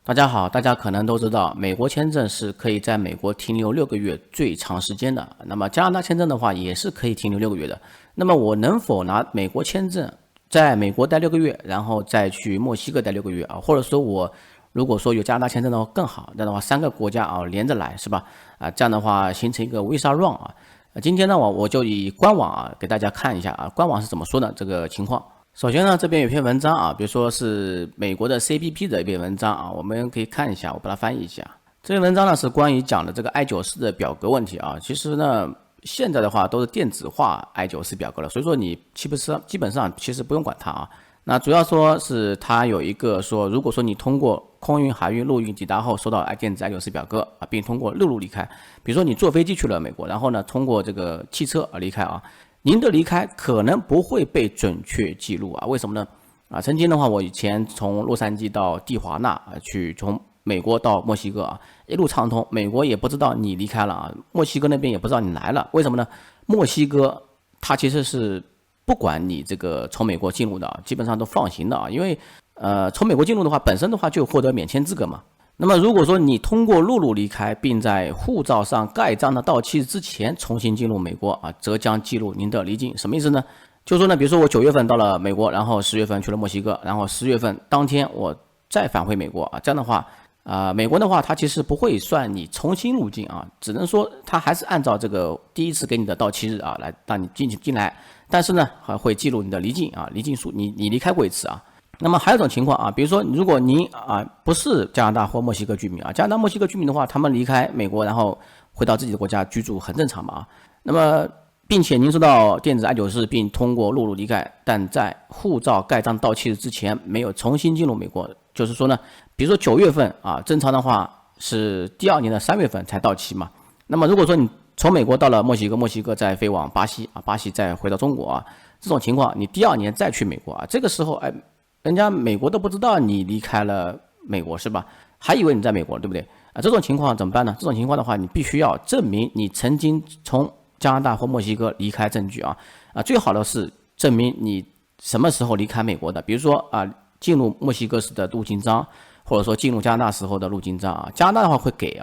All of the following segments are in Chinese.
大家好，大家可能都知道，美国签证是可以在美国停留6个月最长时间的。那么加拿大签证的话，也是可以停留六个月的。那么我能否拿美国签证在美国待六个月，然后再去墨西哥待六个月啊？或者说我如果说有加拿大签证的话更好，这样的话3个国家啊连着来是吧？这样的话形成一个 visa run 啊。今天呢我就以官网给大家看一下官网是怎么说的这个情况。首先呢，这边有篇文章比如说是美国的 CBP 的一篇文章我们可以看一下，我把它翻译一下。这篇文章呢是关于讲的这个 I94的表格问题其实呢，现在的话都是电子化 I94表格了，所以说你基本上其实不用管它那主要说是它有一个说，如果说你通过空运、海运、陆运抵达后收到电子 I94表格并通过陆路离开，比如说你坐飞机去了美国，然后呢通过这个汽车离开您的离开可能不会被准确记录为什么呢？曾经的话，我以前从洛杉矶到蒂华纳去从美国到墨西哥一路畅通，美国也不知道你离开了墨西哥那边也不知道你来了，为什么呢？墨西哥它其实是不管你这个从美国进入的基本上都放行的因为从美国进入的话，本身的话就获得免签资格嘛。那么如果说你通过陆路离开，并在护照上盖章的到期之前重新进入美国则将记录您的离境。什么意思呢？就是说呢，比如说我9月份到了美国，然后10月份去了墨西哥，然后10月份当天我再返回美国这样的话美国的话它其实不会算你重新入境只能说它还是按照这个第一次给你的到期日来让你进来，但是呢还会记录你的离境离境数，你离开过一次那么还有一种情况比如说如果您不是加拿大或墨西哥居民加拿大、墨西哥居民的话，他们离开美国然后回到自己的国家居住很正常嘛那么并且您收到电子 I94并通过陆路离开，但在护照盖章到期日之前没有重新进入美国，就是说呢，比如说9月份正常的话是第2年的3月份才到期嘛。那么如果说你从美国到了墨西哥，墨西哥再飞往巴西巴西再回到中国这种情况你第2年再去美国这个时候人家美国都不知道你离开了美国是吧？还以为你在美国，对不对这种情况怎么办呢？这种情况的话，你必须要证明你曾经从加拿大或墨西哥离开证据最好的是证明你什么时候离开美国的，比如说进入墨西哥时的入境章，或者说进入加拿大时候的入境章加拿大的话会给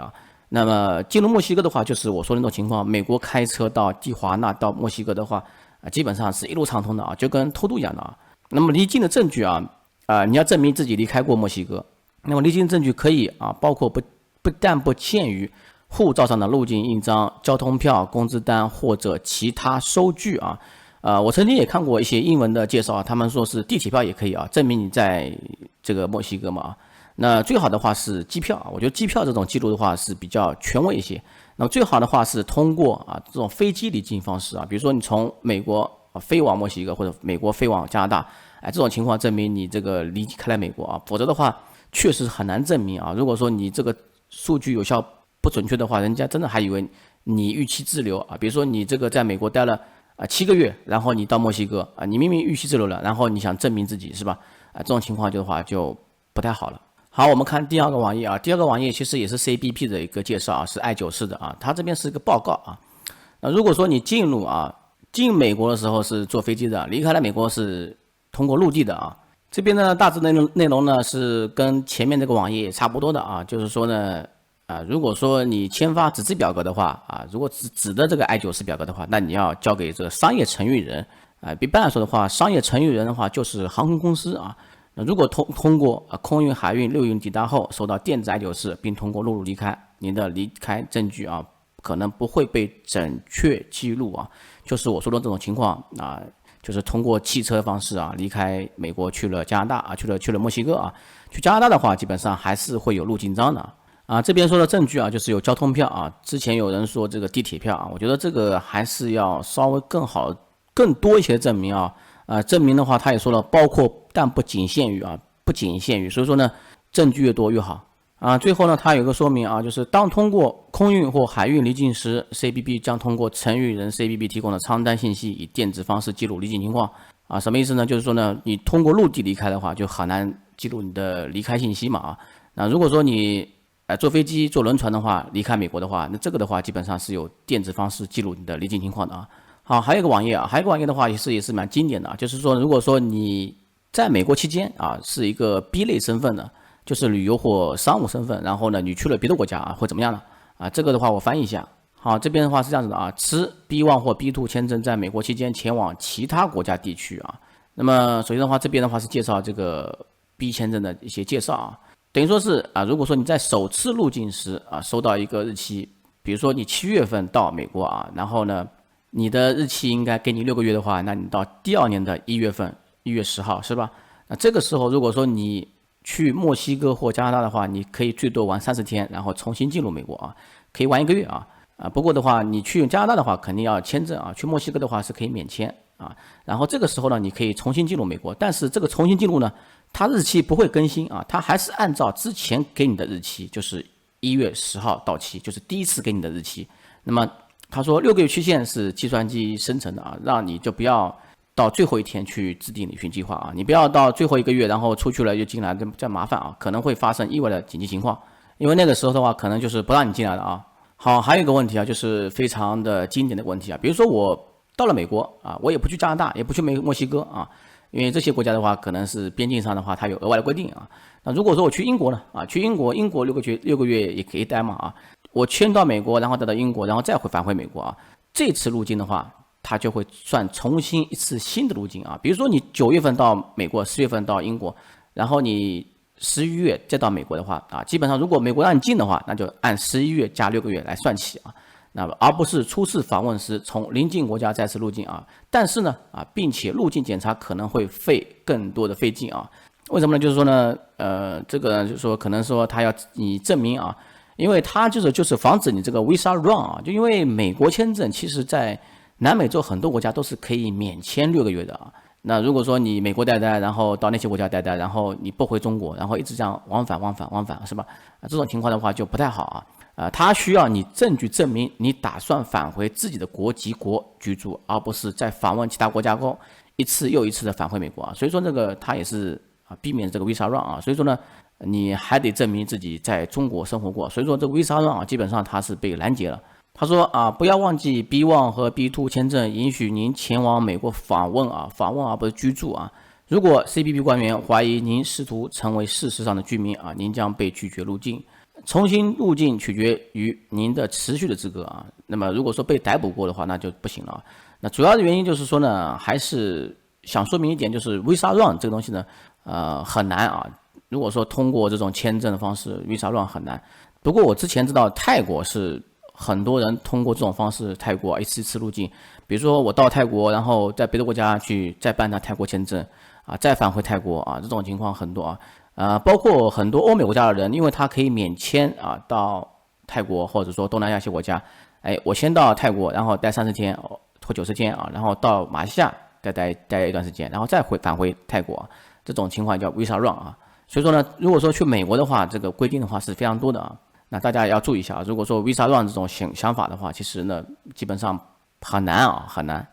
那么进入墨西哥的话，就是我说的那种情况，美国开车到蒂华纳到墨西哥的话基本上是一路畅通的就跟偷渡一样的那么离境的证据你要证明自己离开过墨西哥，那么离境证据可以包括不但不限于护照上的入境印章、交通票、工资单或者其他收据我曾经也看过一些英文的介绍他们说是地铁票也可以证明你在这个墨西哥嘛那最好的话是机票我觉得机票这种记录的话是比较权威一些。那么最好的话是通过这种飞机离境方式比如说你从美国飞往墨西哥或者美国飞往加拿大这种情况证明你这个离开了美国否则的话确实很难证明如果说你这个数据有效不准确的话，人家真的还以为你逾期滞留比如说你这个在美国待了7个月，然后你到墨西哥你明明逾期滞留了，然后你想证明自己是吧这种情况的话就不太好了。好，我们看第2个网页第2个网页其实也是 CBP 的一个介绍是 I94的它这边是一个报告那如果说你进美国的时候是坐飞机的，离开了美国是通过陆地的这边呢大致内容呢是跟前面这个网页差不多的就是说呢如果说你签发纸质表格的话如果纸的这个 I94表格的话，那你要交给这个商业承运人一般来说的话，商业承运人的话就是航空公司那如果通过空运、海运、陆运抵达后收到电子 I94并通过陆路离开，您的离开证据可能不会被准确记录就是我说的这种情况就是通过汽车方式离开美国去了加拿大去了墨西哥去加拿大的话基本上还是会有入境章的这边说的证据就是有交通票之前有人说这个地铁票我觉得这个还是要稍微更好更多一些证明证明的话他也说了包括但不仅限于所以说呢证据越多越好最后呢他有个说明就是当通过空运或海运离境时 CBP 将通过承运人 CBP 提供的仓单信息以电子方式记录离境情况什么意思呢？就是说呢你通过陆地离开的话就很难记录你的离开信息嘛那如果说你坐飞机坐轮船的话离开美国的话，那这个的话基本上是有电子方式记录你的离境情况的好，还有一个网页的话也是蛮经典的就是说如果说你在美国期间是一个 B 类身份的就是旅游或商务身份，然后呢，你去了别的国家啊，会怎么样呢？这个的话我翻译一下。好，这边的话是这样子的啊，持 B1 或 B2 签证在美国期间前往其他国家地区啊。那么首先的话，这边的话是介绍这个 B 签证的一些介绍啊，等于说是如果说你在首次入境时收到一个日期，比如说你7月份到美国然后呢，你的日期应该给你6个月的话，那你到第2年的1月份1月10号是吧？那这个时候如果说你去墨西哥或加拿大的话，你可以最多玩30天，然后重新进入美国可以玩1个月不过的话，你去加拿大的话肯定要签证去墨西哥的话是可以免签然后这个时候呢，你可以重新进入美国，但是这个重新进入呢，它日期不会更新它还是按照之前给你的日期，就是1月10号到期，就是第一次给你的日期。那么他说6个月期限是计算机生成的让你就不要到最后一天去制定旅行计划你不要到最后1个月，然后出去了又进来，这麻烦可能会发生意外的紧急情况，因为那个时候的话，可能就是不让你进来的好，还有一个问题就是非常的经典的问题比如说我到了美国我也不去加拿大，也不去墨西哥因为这些国家的话，可能是边境上的话，它有额外的规定那如果说我去英国呢去英国6个月也可以待嘛我迁到美国，然后待到英国，然后再返回美国这次入境的话，它就会算重新一次新的入境比如说你9月份到美国，10月份到英国，然后你11月再到美国的话基本上如果美国让你进的话，那就按11月加6个月来算起那么而不是初次访问时从邻近国家再次入境但是呢并且入境检查可能会费更多的费劲为什么呢？就是说呢这个就是说可能说他要你证明因为他就是防止你这个 visa run就因为美国签证其实在南美洲很多国家都是可以免签6个月的那如果说你美国待，然后到那些国家待，然后你不回中国，然后一直这样往返是吧？这种情况的话就不太好他需要你证据证明你打算返回自己的国籍国居住，而不是在访问其他国家后一次又一次的返回美国所以说这个他也是避免这个 visa run所以说呢，你还得证明自己在中国生活过，所以说这个 visa run基本上它是被拦截了。他说不要忘记 B1 和 B2 签证允许您前往美国访问而不是居住如果 CBP 官员怀疑您试图成为事实上的居民您将被拒绝入境。重新入境取决于您的持续的资格那么如果说被逮捕过的话，那就不行了那主要的原因就是说呢，还是想说明一点，就是 visa run 这个东西呢很难如果说通过这种签证的方式 visa run 很难。不过我之前知道泰国是很多人通过这种方式，泰国一次入境，比如说我到泰国，然后在别的国家去再办他泰国签证再返回泰国这种情况很多包括很多欧美国家的人，因为他可以免签到泰国或者说东南亚一些国家，我先到泰国，然后待30天或90天然后到马来西亚再待一段时间，然后再返回泰国这种情况叫 visa run所以说呢，如果说去美国的话，这个规定的话是非常多的那大家也要注意一下如果说 visa run 这种想法的话，其实呢基本上很难很难。